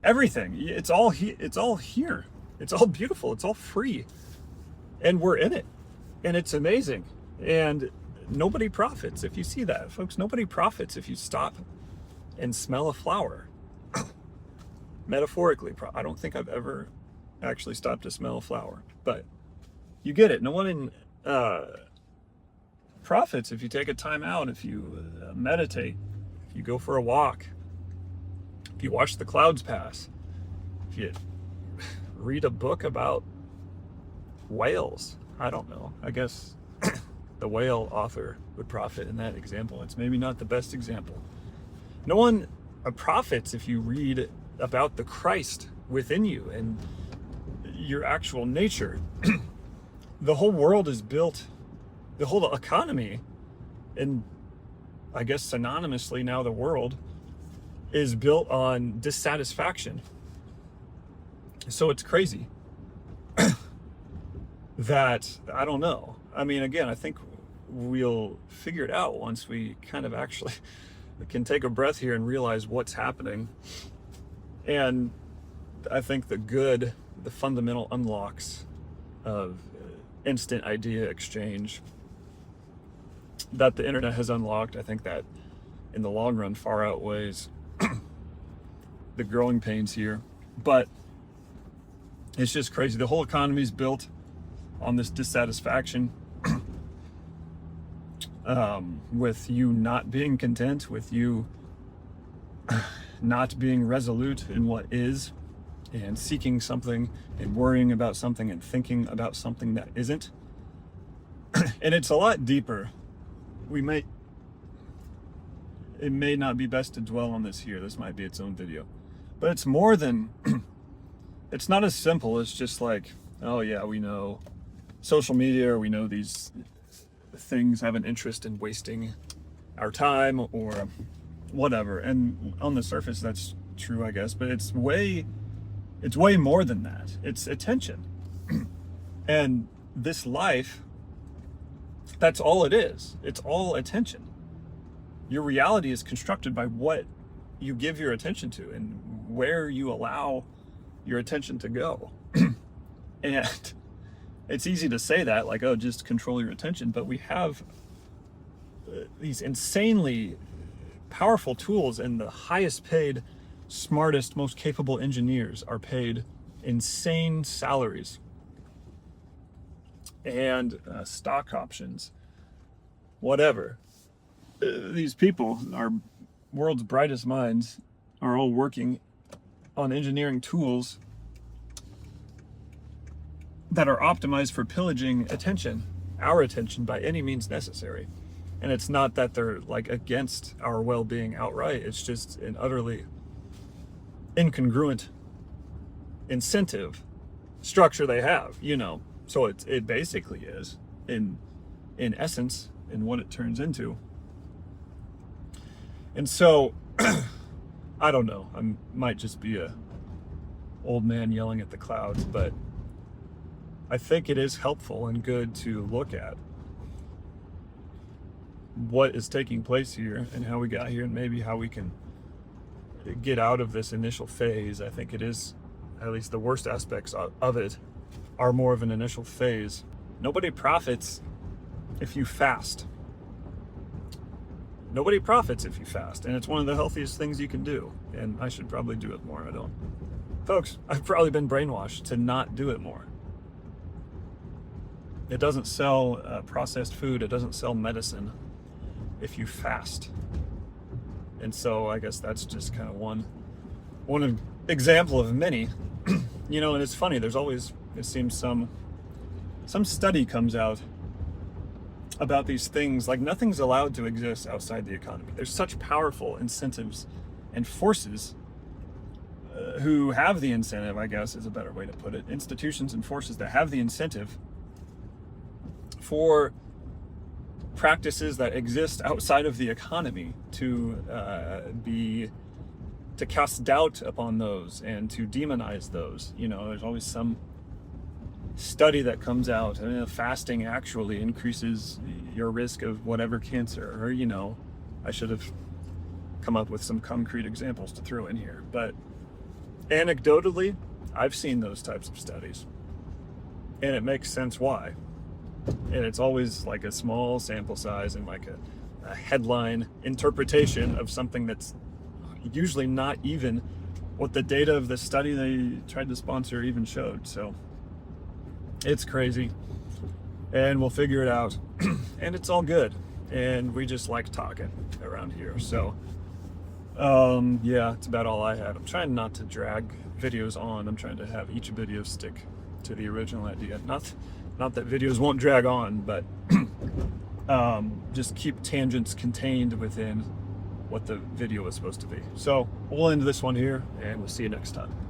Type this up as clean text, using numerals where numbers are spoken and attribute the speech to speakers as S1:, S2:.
S1: everything. It's all it's all here. It's all beautiful. It's all free, and we're in it, and it's amazing. And nobody profits if you see that, folks. Nobody profits if you stop and smell a flower. Metaphorically, I don't think I've ever actually stopped to smell a flower, but you get it. No one profits if you take a time out, if you meditate, if you go for a walk, if you watch the clouds pass, if you read a book about whales. I don't know. I guess the whale author would profit in that example. It's maybe not the best example. No one profits if you read about the Christ within you and your actual nature. The whole world is built, the whole economy, and I guess synonymously now the world, is built on dissatisfaction. So it's crazy that, I don't know. I mean, again, I think we'll figure it out once we kind of actually can take a breath here and realize what's happening. And I think the fundamental unlocks of instant idea exchange that the internet has unlocked, I think that in the long run far outweighs the growing pains here. But it's just crazy. The whole economy is built on this dissatisfaction, with you not being content, with you not being resolute in what is, and seeking something and worrying about something and thinking about something that isn't. And it's a lot deeper. It may not be best to dwell on this here. This might be its own video. But it's more than, it's not as simple as just like, oh yeah, we know social media, or we know these things have an interest in wasting our time or whatever. And on the surface, that's true, I guess, but it's way more than that. It's attention. And this life, that's all it is. It's all attention. Your reality is constructed by what you give your attention to and where you allow your attention to go. And it's easy to say that, like, oh, just control your attention, but we have these insanely powerful tools, and the highest paid, smartest, most capable engineers are paid insane salaries and stock options, whatever. These people, our world's brightest minds, are all working on engineering tools that are optimized for pillaging attention, our attention, by any means necessary. And it's not that they're like against our well-being outright. It's just an utterly incongruent incentive structure they have, So it basically is, in essence, in what it turns into. And so, I don't know. I might just be a old man yelling at the clouds, but I think it is helpful and good to look at what is taking place here and how we got here, and maybe how we can get out of this initial phase. I think it is, at least the worst aspects of it are more of an initial phase. Nobody profits if you fast. Nobody profits if you fast, and it's one of the healthiest things you can do, and I should probably do it more. I don't. Folks, I've probably been brainwashed to not do it more. It doesn't sell processed food. It doesn't sell medicine if you fast. And so I guess that's just kind of one example of many. And it's funny, there's always, it seems, some study comes out about these things, like nothing's allowed to exist outside the economy. There's such powerful incentives and forces who have the incentive, I guess is a better way to put it, institutions and forces that have the incentive for practices that exist outside of the economy to cast doubt upon those and to demonize those. There's always some study that comes out, fasting actually increases your risk of whatever cancer, or I should have come up with some concrete examples to throw in here, but anecdotally, I've seen those types of studies, and it makes sense why. And it's always like a small sample size and like a headline interpretation of something that's usually not even what the data of the study they tried to sponsor even showed. So it's crazy, and we'll figure it out. And it's all good, and we just like talking around here. So yeah, it's about all I had. I'm trying not to drag videos on. I'm trying to have each video stick to the original idea. Not that videos won't drag on, but just keep tangents contained within what the video was supposed to be. So we'll end this one here, and we'll see you next time.